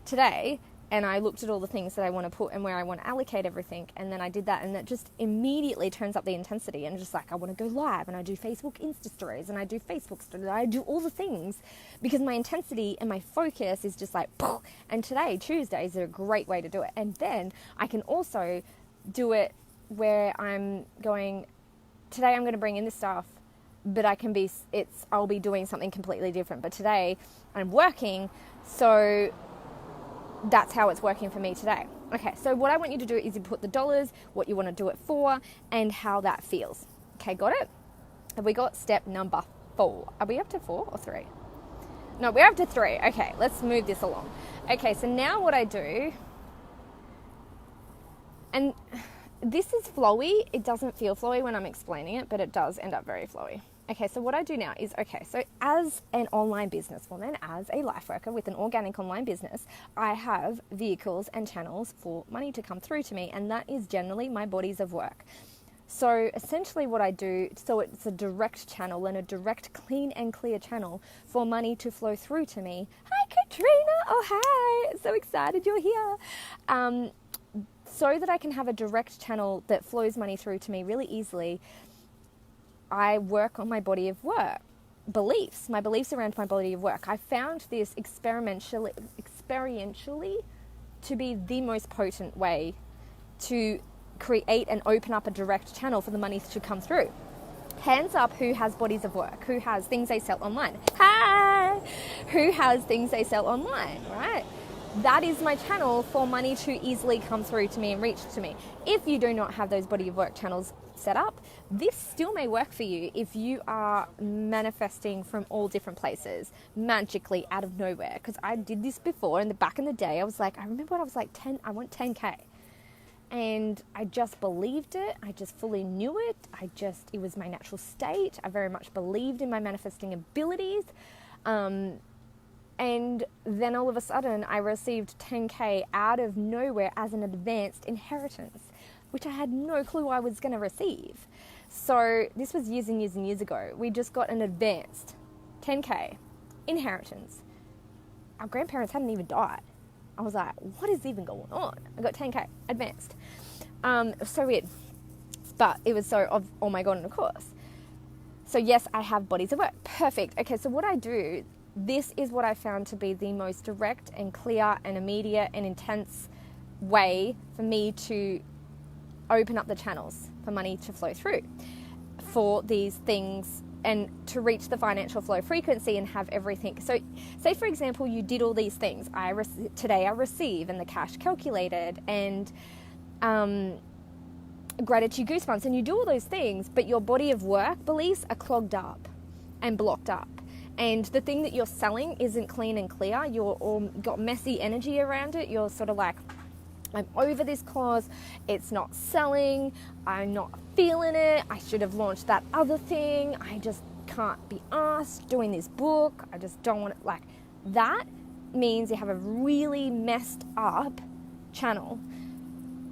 A: today. And I looked at all the things that I want to put and where I want to allocate everything. And then I did that, and that just immediately turns up the intensity. And just like, I want to go live, and I do Facebook Insta stories, and I do Facebook stories, I do all the things because my intensity and my focus is just like, poof. And today, Tuesdays are a great way to do it. And then I can also do it where I'm going, today I'm going to bring in this stuff, but I'll be doing something completely different. But today I'm working, so that's how it's working for me today. Okay, so what I want you to do is you put the dollars, what you want to do it for, and how that feels. Okay, got it? Have we got step number 4? Are we up to 4 or 3? No, we're up to 3. Okay, let's move this along. Okay, so now what I do, and this is flowy. It doesn't feel flowy when I'm explaining it, but it does end up very flowy. Okay, so what I do now is, okay, so as an online businesswoman, as a life worker with an organic online business, I have vehicles and channels for money to come through to me, and that is generally my bodies of work. So essentially what I do, so it's a direct channel and a direct, clean and clear channel for money to flow through to me. Hi, Katrina. Oh, hi. So excited you're here. So that I can have a direct channel that flows money through to me really easily, I work on my body of work, my beliefs around my body of work. I found this experientially to be the most potent way to create and open up a direct channel for the money to come through. Hands up who has bodies of work, who has things they sell online. Hi! Who has things they sell online, right? That is my channel for money to easily come through to me and reach to me. If you do not have those body of work channels set up, this still may work for you if you are manifesting from all different places, magically out of nowhere. Because I did this before, and back in the day, I remember when I was like 10, I want 10K. And I just believed it. I just fully knew it. It was my natural state. I very much believed in my manifesting abilities. And then all of a sudden, I received 10K out of nowhere as an advanced inheritance, which I had no clue I was going to receive. So this was years and years and years ago. We just got an advanced 10K inheritance. Our grandparents hadn't even died. I was like, what is even going on? I got 10K advanced. It was so weird. But it was so, oh my God, and of course. So yes, I have bodies of work. Perfect. Okay, so what I do, this is what I found to be the most direct and clear and immediate and intense way for me to open up the channels for money to flow through for these things and to reach the financial flow frequency and have everything. So say, for example, you did all these things. Today I receive and the cash calculated and Gratitude Goosebumps, and you do all those things, but your body of work beliefs are clogged up and blocked up. And the thing that you're selling isn't clean and clear. You're all got messy energy around it. You're sort of like, I'm over this cause. It's not selling. I'm not feeling it. I should have launched that other thing. I just can't be asked doing this book. I just don't want it. Like, that means you have a really messed up channel,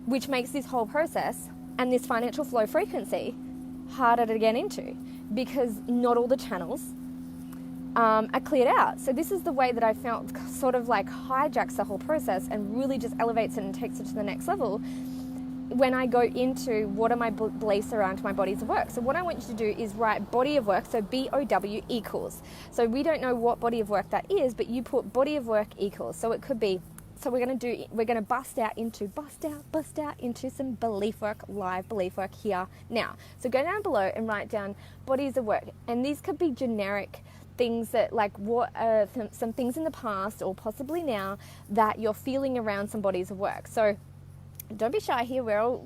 A: which makes this whole process and this financial flow frequency harder to get into because not all the channels are cleared out. So this is the way that I felt sort of like hijacks the whole process and really just elevates it and takes it to the next level when I go into what are my beliefs around my bodies of work. So what I want you to do is write body of work, so BOW equals. So we don't know what body of work that is, but you put body of work equals. So it could be, so we're going to bust out into some belief work, live belief work here now. So go down below and write down bodies of work. And these could be generic things that, like, what are some things in the past or possibly now that you're feeling around some bodies of work. So don't be shy here.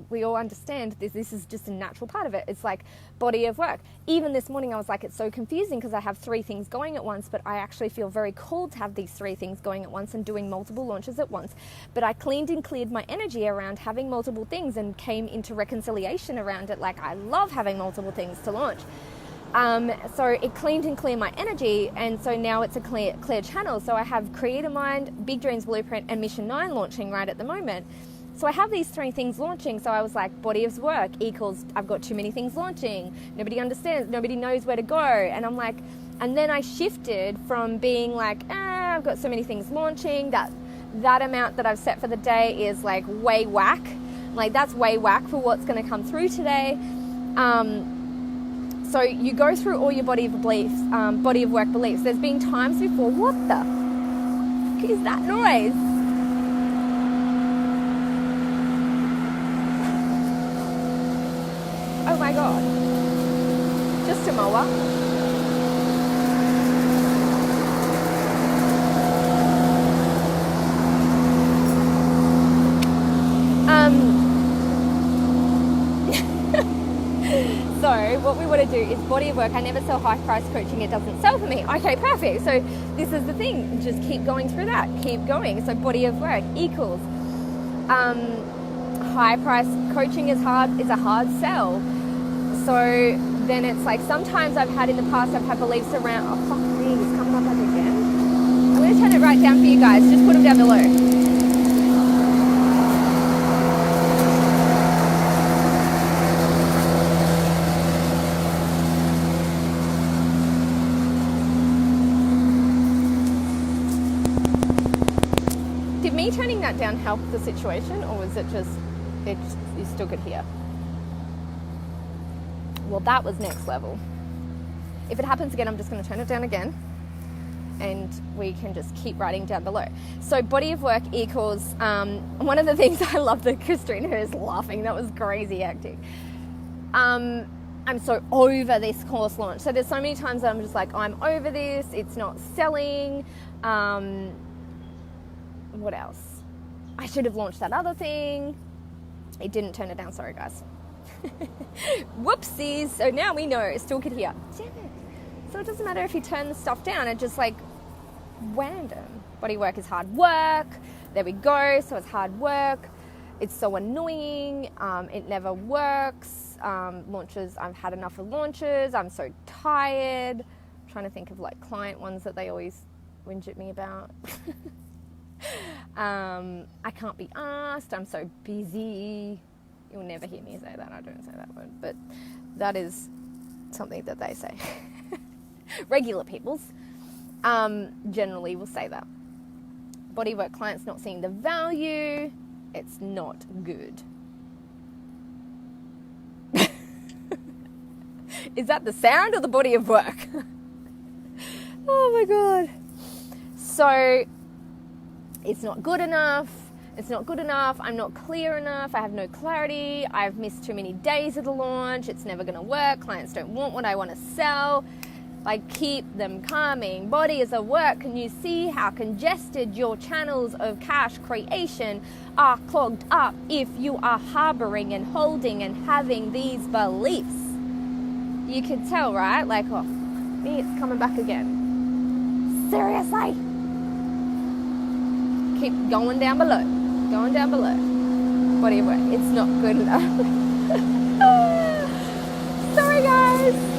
A: We all understand this is just a natural part of it. It's like body of work. Even this morning I was like, it's so confusing because I have 3 things going at once, but I actually feel very called to have these 3 things going at once and doing multiple launches at once. But I cleaned and cleared my energy around having multiple things and came into reconciliation around it. Like, I love having multiple things to launch. So it cleaned and cleared my energy, and so now it's a clear channel. So I have Creator Mind, Big Dreams Blueprint, and Mission 9 launching right at the moment. So I have these 3 things launching. So I was like, body of work equals I've got too many things launching. Nobody understands. Nobody knows where to go. And I'm like, and then I shifted from being like, I've got so many things launching. That amount that I've set for the day is like way whack. Like, that's way whack for what's going to come through today. So you go through all your body of beliefs, body of work beliefs. There's been times before, what the fuck is that noise? Oh my God. Just a mower. want to do is body of work. I never sell high price coaching. It doesn't sell for me. Okay, perfect. So this is the thing. Just keep going through that. Keep going. So body of work equals high price coaching is a hard sell. So then it's like sometimes I've had in the past, I've had beliefs around, oh fuck me, it's coming up again. I'm going to turn it right down for you guys. Just put them down below. Me turning that down help the situation, or was it just you still could hear? Well, that was next level. If it happens again, I'm just going to turn it down again, and we can just keep writing down below. So body of work equals one of the things I love that Christine is laughing. That was crazy acting. I'm so over this course launch. So there's so many times that I'm just like, I'm over this. It's not selling. What else? I should have launched that other thing. It didn't turn it down. Sorry, guys. Whoopsies. So now we know. It still could hear. Damn it. So it doesn't matter if you turn the stuff down. It's just like random. Body work is hard work. There we go. So it's hard work. It's so annoying. It never works. Launches. I've had enough of launches. I'm so tired. I'm trying to think of like client ones that they always whinge at me about. I can't be asked. I'm so busy. You'll never hear me say that. I don't say that word, but that is something that they say. Regular peoples generally will say that. Bodywork clients not seeing the value. It's not good. Is that the sound or the body of work? Oh my God. So it's not good enough. It's not good enough. I'm not clear enough. I have no clarity. I've missed too many days of the launch. It's never going to work. Clients don't want what I want to sell. Like, keep them coming. Body is a work. Can you see how congested your channels of cash creation are clogged up if you are harboring and holding and having these beliefs? You can tell, right? Like, oh, me, it's coming back again. Seriously? Keep going down below. Going down below. Body of work. It's not good enough. Sorry, guys.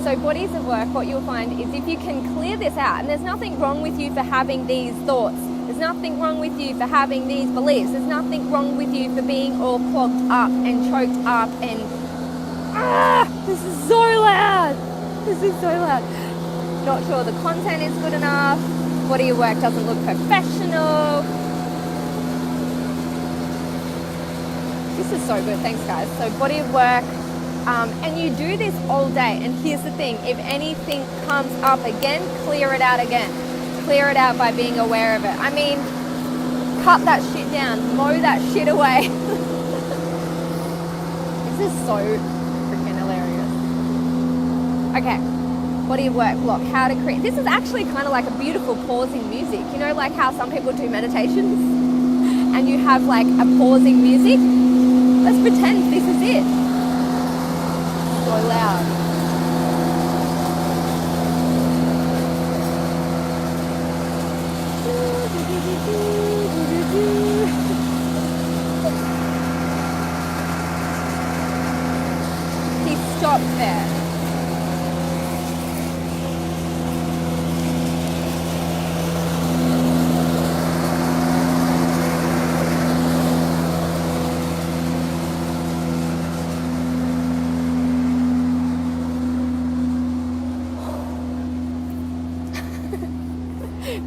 A: So bodies of work, what you'll find is if you can clear this out, and there's nothing wrong with you for having these thoughts, there's nothing wrong with you for having these beliefs, there's nothing wrong with you for being all clogged up and choked up and this is so loud. This is so loud. Not sure the content is good enough, body of work doesn't look professional. This is so good, thanks guys. So body of work, and you do this all day, and here's the thing, if anything comes up again, clear it out again. Clear it out by being aware of it. I mean, cut that shit down, mow that shit away. This is so freaking hilarious. Okay, body of work, look, how to create, this is actually kind of like a beautiful pausing music. You know, like how some people do meditations and you have like a pausing music? Let's pretend this is it. So loud. He stopped there.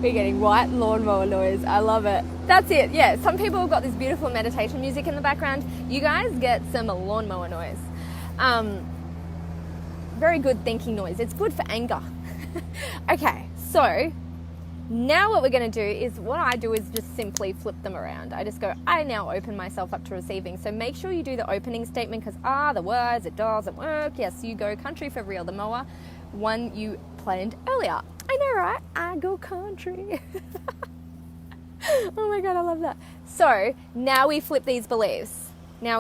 A: We're getting white lawnmower noise. I love it. That's it. Yeah, some people have got this beautiful meditation music in the background. You guys get some lawnmower noise. Very good thinking noise. It's good for anger. Okay, so Now what we're going to do is, what I do is just simply flip them around. I just go, I now open myself up to receiving. So make sure you do the opening statement, because the words, it doesn't work. Yes, you go country for real, the mower one you planned earlier. I know, right? I go country. Oh my God, I love that. So now we flip these beliefs. Now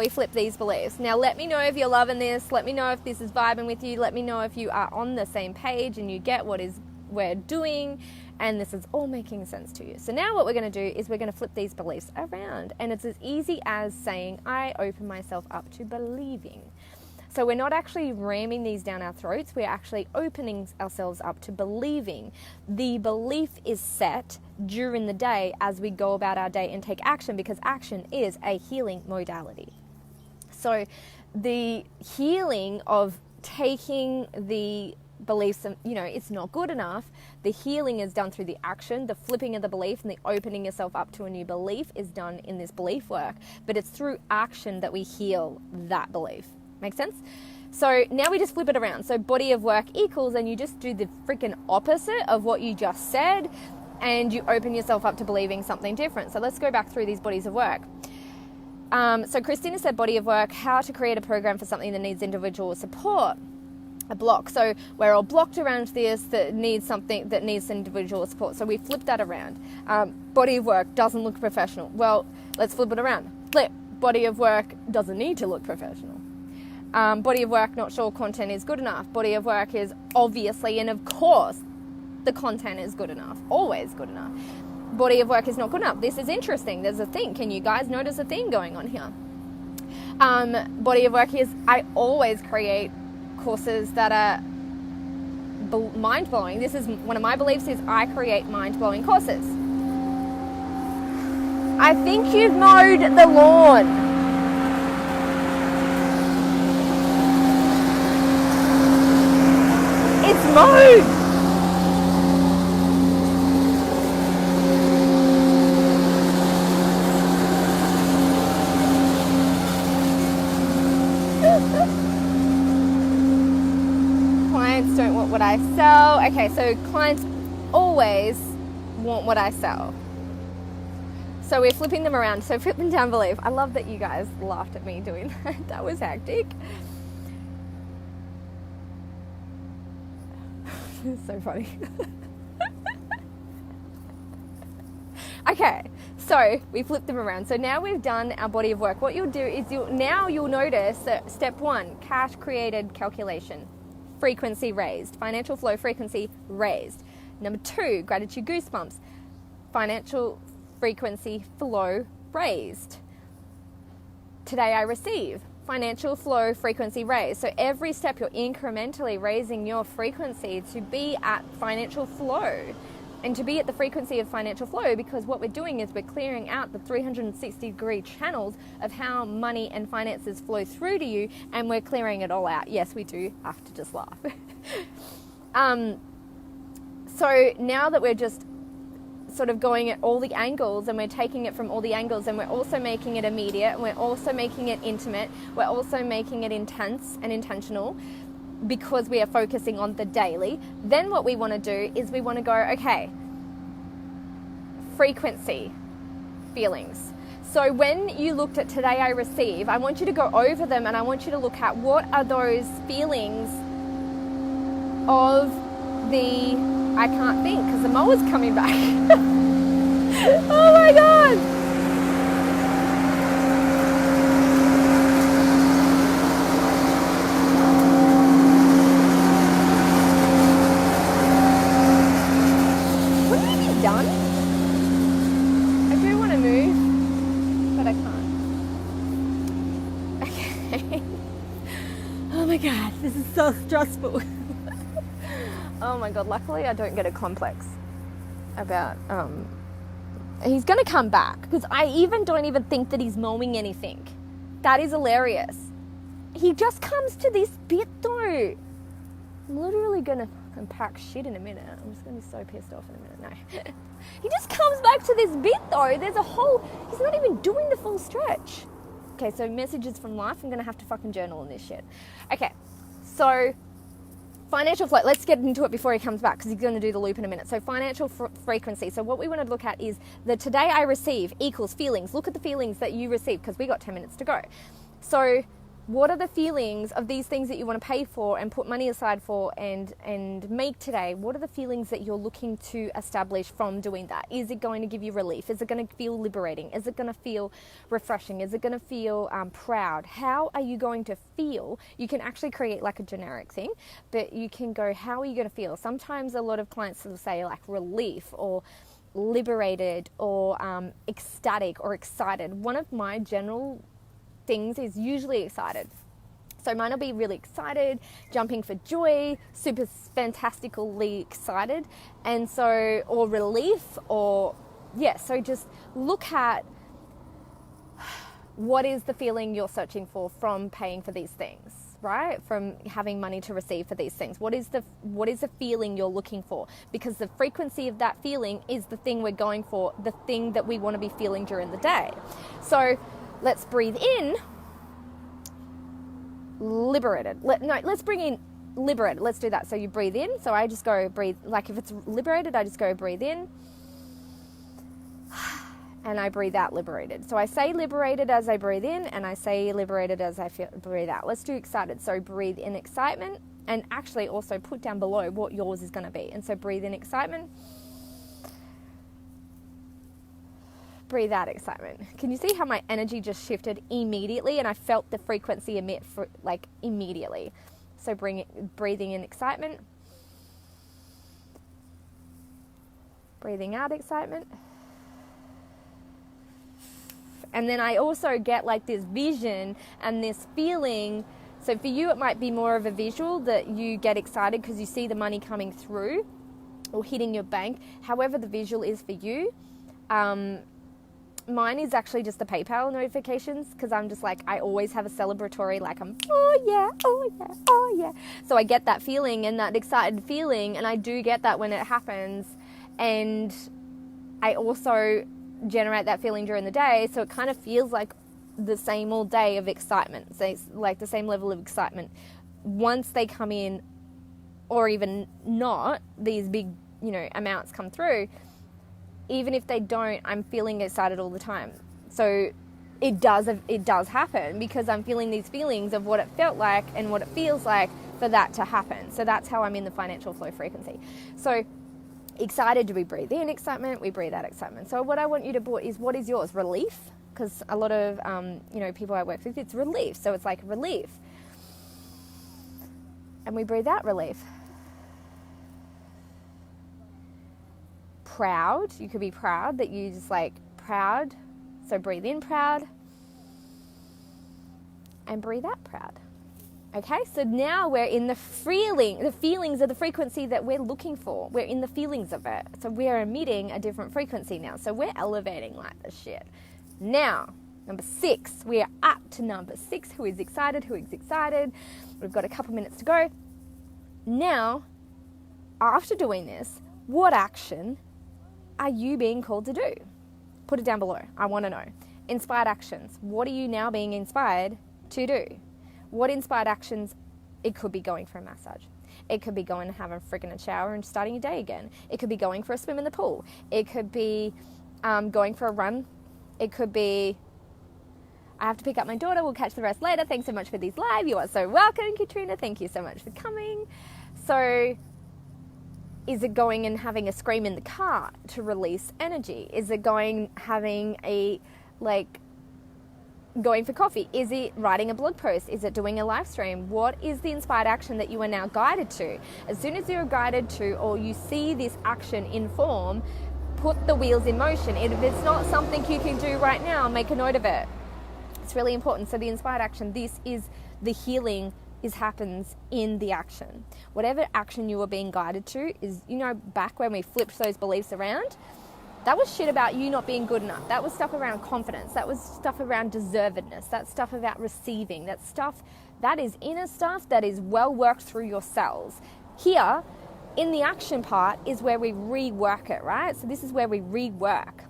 A: let me know if you're loving this. Let me know if this is vibing with you. Let me know if you are on the same page and you get what is we're doing and this is all making sense to you. So now what we're going to do is we're going to flip these beliefs around, and it's as easy as saying, I open myself up to believing. So we're not actually ramming these down our throats. We're actually opening ourselves up to believing. The belief is set during the day as we go about our day and take action, because action is a healing modality. So the healing of taking the beliefs, it's not good enough. The healing is done through the action. The flipping of the belief and the opening yourself up to a new belief is done in this belief work. But it's through action that we heal that belief. Make sense? So now we just flip it around. So body of work equals, and you just do the freaking opposite of what you just said, and you open yourself up to believing something different. So let's go back through these bodies of work. So Christina said body of work, how to create a program for something that needs individual support. A block. So we're all blocked around this that needs something that needs individual support. So we flip that around. Body of work doesn't look professional. Well, let's flip it around. Flip. Body of work doesn't need to look professional. Body of work, not sure content is good enough. Body of work is obviously, and of course, the content is good enough. Always good enough. Body of work is not good enough. This is interesting. There's a theme. Can you guys notice a theme going on here? Body of work is, I always create courses that are mind-blowing. This is one of my beliefs, is I create mind-blowing courses. I think you've mowed the lawn. It's mowed. Clients don't want what I sell. Okay, so clients always want what I sell. So we're flipping them around. So flipping down belief. I love that you guys laughed at me doing that. That was hectic. It's so funny. Okay, so we flip them around. So now we've done our body of work. What you'll do is you'll notice that step 1, cash created calculation, frequency raised, financial flow frequency raised. Number 2, gratitude goosebumps, financial frequency flow raised. Today I receive, financial flow frequency raised. So every step you're incrementally raising your frequency to be at financial flow and to be at the frequency of financial flow, because what we're doing is we're clearing out the 360-degree channels of how money and finances flow through to you, and we're clearing it all out. Yes, we do have to just laugh. So now that we're just sort of going at all the angles, and we're taking it from all the angles, and we're also making it immediate, and we're also making it intimate, we're also making it intense and intentional, because we are focusing on the daily, then what we want to do is we want to go, okay, frequency, feelings. So when you looked at today I receive, I want you to go over them, and I want you to look at what are those feelings of the I can't think because the mower's coming back. Oh my God. Wouldn't we be done? I do want to move, but I can't. Okay. Oh my God, this is so stressful. Oh my God, luckily I don't get a complex about, he's going to come back, because I don't even think that he's mowing anything. That is hilarious. He just comes to this bit though. I'm literally going to pack shit in a minute. I'm just going to be so pissed off in a minute. No. He just comes back to this bit though. He's not even doing the full stretch. Okay, so messages from life. I'm going to have to fucking journal on this shit. Okay, so financial flow, let's get into it before he comes back because he's going to do the loop in a minute. So financial frequency. So what we want to look at is the today I receive equals feelings. Look at the feelings that you receive because we got 10 minutes to go. So what are the feelings of these things that you want to pay for and put money aside for and make today? What are the feelings that you're looking to establish from doing that? Is it going to give you relief? Is it going to feel liberating? Is it going to feel refreshing? Is it going to feel proud? How are you going to feel? You can actually create like a generic thing, but you can go, how are you going to feel? Sometimes a lot of clients will say like relief or liberated or ecstatic or excited. One of my general things is usually excited. So mine will be really excited, jumping for joy, super fantastically excited. And so, or relief, or so just look at what is the feeling you're searching for from paying for these things, right? From having money to receive for these things. What is the feeling you're looking for? Because the frequency of that feeling is the thing we're going for, the thing that we want to be feeling during the day. So let's breathe in, liberated. Let's bring in liberated. Let's do that. So you breathe in. So I just go breathe. Like if it's liberated, I just go breathe in. And I breathe out liberated. So I say liberated as I breathe in, and I say liberated as I breathe out. Let's do excited. So breathe in excitement, and actually also put down below what yours is going to be. And so breathe in excitement. Breathe out excitement. Can you see how my energy just shifted immediately and I felt the frequency emit for like immediately? So breathing in excitement. Breathing out excitement. And then I also get like this vision and this feeling. So for you, it might be more of a visual that you get excited because you see the money coming through or hitting your bank. However the visual is for you. Mine is actually just the PayPal notifications because I'm just like, I always have a celebratory, like I'm, oh yeah, oh yeah, oh yeah. So I get that feeling and that excited feeling, and I do get that when it happens. And I also generate that feeling during the day, so it kind of feels like the same all day of excitement. So it's like the same level of excitement. Once they come in, or even not, these big, amounts come through, even if they don't, I'm feeling excited all the time. So it does happen because I'm feeling these feelings of what it felt like and what it feels like for that to happen. So that's how I'm in the financial flow frequency. So excited, do we breathe in excitement? We breathe out excitement. So what I want you to put is, what is yours? Relief? Because a lot of, people I work with, it's relief. So it's like relief. And we breathe out relief. Proud. You could be proud that you just like proud. So breathe in proud and breathe out proud. Okay, so now we're in the feelings of the frequency that we're looking for. We're in the feelings of it. So we're emitting a different frequency now. So we're elevating like this shit. Now, number 6, we are up to number 6. Who is excited? We've got a couple minutes to go. Now, after doing this, what action are you being called to do? Put it down below. I want to know. Inspired actions. What are you now being inspired to do? What inspired actions? It could be going for a massage. It could be going and having a shower and starting your day again. It could be going for a swim in the pool. It could be going for a run. It could be, I have to pick up my daughter. We'll catch the rest later. Thanks so much for these live. You are so welcome, Katrina. Thank you so much for coming. So is it going and having a scream in the car to release energy? Is it going having going for coffee? Is it writing a blog post? Is it doing a live stream? What is the inspired action that you are now guided to? As soon as you're guided to, or you see this action in form, put the wheels in motion. If it's not something you can do right now, make a note of it. It's really important. So the inspired action, this is the healing happens in the action. Whatever action you are being guided to is, back when we flipped those beliefs around, that was shit about you not being good enough. That was stuff around confidence. That was stuff around deservedness. That's stuff about receiving. That is inner stuff that is well worked through your cells. Here, in the action part, is where we rework it, right? So this is where we rework.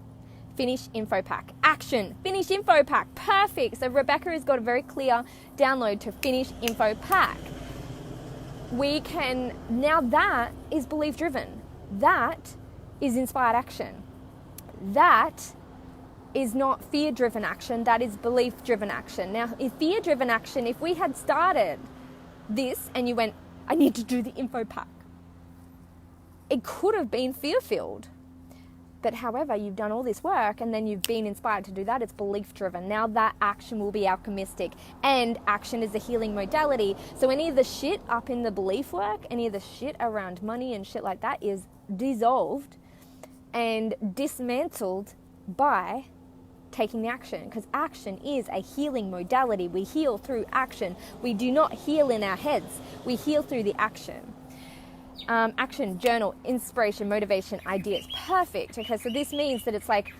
A: Finish info pack. Action. Finish info pack. Perfect. So Rebecca has got a very clear download to finish info pack. we can, now that is belief driven. That is inspired action. That is not fear driven action, that is belief driven action. Now, in fear driven action, if we had started this and you went, I need to do the info pack, it could have been fear filled. But however, you've done all this work and then you've been inspired to do that, it's belief driven. Now that action will be alchemistic, and action is a healing modality. So any of the shit up in the belief work, any of the shit around money and shit like that is dissolved and dismantled by taking the action, because action is a healing modality. We heal through action. We do not heal in our heads. We heal through the action. Action, journal, inspiration, motivation, ideas. Perfect. Okay, so this means that it's like,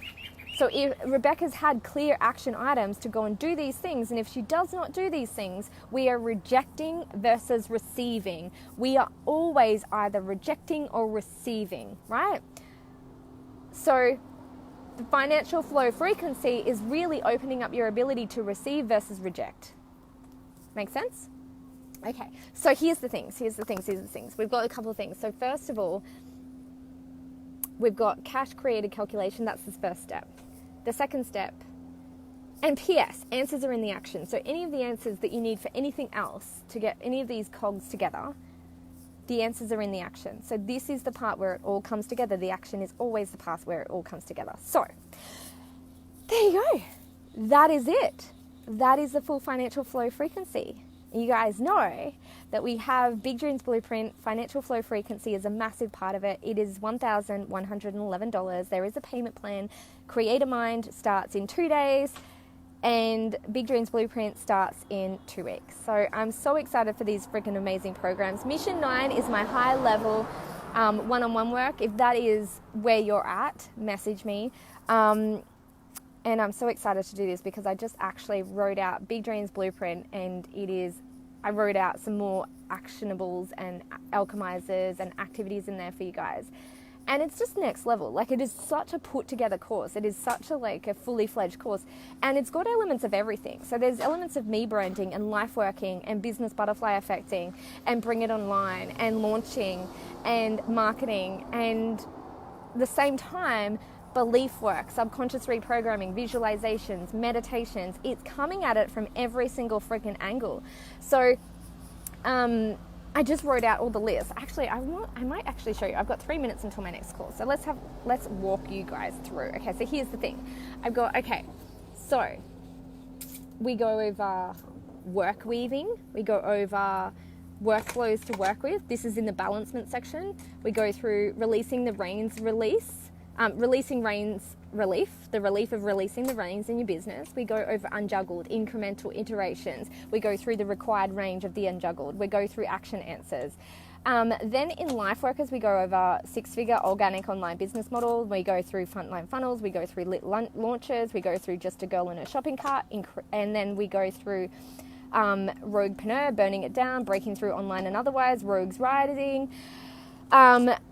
A: so if Rebecca's had clear action items to go and do these things, and if she does not do these things, we are rejecting versus receiving. We are always either rejecting or receiving, right? So the financial flow frequency is really opening up your ability to receive versus reject. Make sense? Okay, so here's the things. We've got a couple of things. So first of all, we've got cash created calculation. That's the first step. The second step, and PS, answers are in the action. So any of the answers that you need for anything else to get any of these cogs together, the answers are in the action. So this is the part where it all comes together. The action is always the part where it all comes together. So there you go. That is it. That is the full financial flow frequency. You guys know that we have Big Dreams Blueprint. Financial flow frequency is a massive part of it. It is $1,111. There is a payment plan. Create a Mind starts in 2 days, and Big Dreams Blueprint starts in 2 weeks. So I'm so excited for these freaking amazing programs. Mission 9 is my high level one-on-one work. If that is where you're at, message me. And I'm so excited to do this because I just actually wrote out Big Dreams Blueprint, and I wrote out some more actionables and alchemizers and activities in there for you guys. And it's just next level. Like, it is such a put together course. It is such a fully fledged course, and it's got elements of everything. So there's elements of me branding and life working and business butterfly effecting and bring it online and launching and marketing, and at the same time, belief work, subconscious reprogramming, visualizations, meditations. It's coming at it from every single freaking angle. So I just wrote out all the lists. Actually, I might actually show you. I've got 3 minutes until my next call. So let's walk you guys through. Okay, so here's the thing. So we go over work weaving. We go over workflows to work with. This is in the balancement section. We go through releasing the reins release. Releasing reins relief, the relief of releasing the reins in your business. We go over unjuggled, incremental iterations. We go through the required range of the unjuggled. We go through action answers. Then in life workers, we go over 6-figure organic online business model. We go through frontline funnels. We go through lit launches. We go through just a girl in a shopping cart. And then we go through roguepreneur, burning it down, breaking through online and otherwise, rogues riding.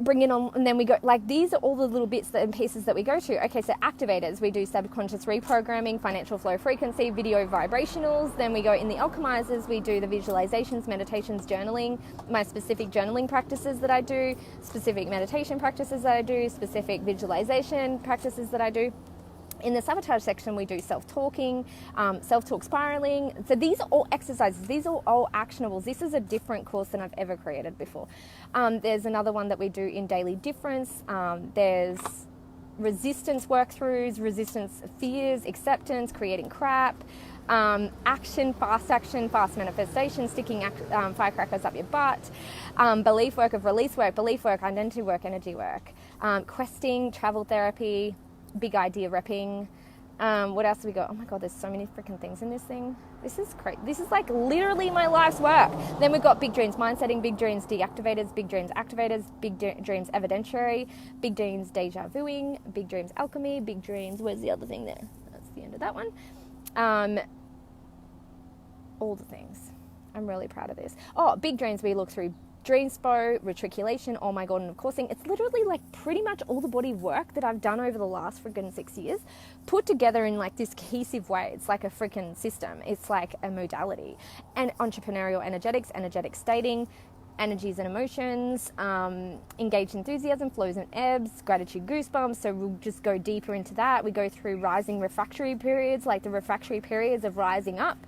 A: Bring it on, and then we go, like, these are all the little bits and pieces that we go to. Okay, so activators, we do subconscious reprogramming, financial flow frequency, video vibrationals. Then we go in the alchemizers, we do the visualizations, meditations, journaling, my specific journaling practices that I do, specific meditation practices that I do, specific visualization practices that I do. In the sabotage section, we do self-talking, self-talk spiraling. So these are all exercises. These are all actionables. This is a different course than I've ever created before. There's another one that we do in Daily Difference. There's resistance work-throughs, resistance fears, acceptance, creating crap, action, fast manifestation, sticking firecrackers up your butt, belief work of release work, belief work, identity work, energy work, questing, travel therapy, big idea repping. What else do we got? Oh my God, there's so many freaking things in this thing. This is crazy. This is like literally my life's work. Then we've got Big Dreams Mindsetting, Big Dreams Deactivators, Big Dreams Activators, Big Dreams Evidentiary, Big Dreams Deja Vuing, Big Dreams Alchemy, Big Dreams, where's the other thing there? That's the end of that one. All the things. I'm really proud of this. Oh, Big Dreams, we look through Dreamspo, Retriculating, oh my God, and of course, it's literally like pretty much all the body work that I've done over the last freaking 6 years put together in like this cohesive way. It's like a freaking system. It's like a modality. And entrepreneurial energetics, energetic stating, energies and emotions, engaged enthusiasm, flows and ebbs, gratitude goosebumps. So we'll just go deeper into that. We go through rising refractory periods, like the refractory periods of rising up.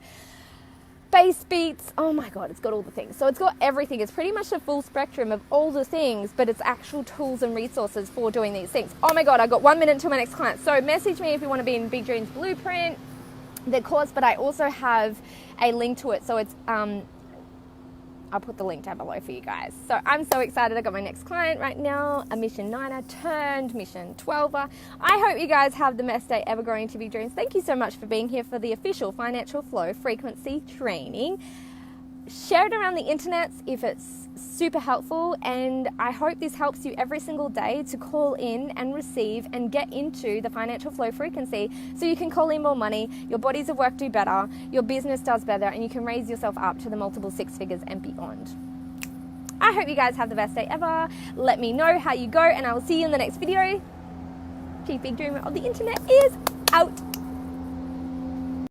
A: Bass beats, oh my God, it's got all the things. So it's got everything. It's pretty much a full spectrum of all the things, but it's actual tools and resources for doing these things. Oh my God, I got 1 minute until my next client. So message me if you want to be in Big Dreams Blueprint, the course, but I also have a link to it. So it's, I'll put the link down below for you guys. So I'm so excited. I got my next client right now, a mission 9er turned mission 12er. I hope you guys have the best day ever growing to Big Dreams. Thank you so much for being here for the official Financial Flow Frequency Training. Share it around the internet if it's super helpful, and I hope this helps you every single day to call in and receive and get into the financial flow frequency so you can call in more money, your bodies of work do better, your business does better, and you can raise yourself up to the multiple 6 figures and beyond. I hope you guys have the best day ever. Let me know how you go, and I will see you in the next video. Chief Big Dreamer of the internet is out.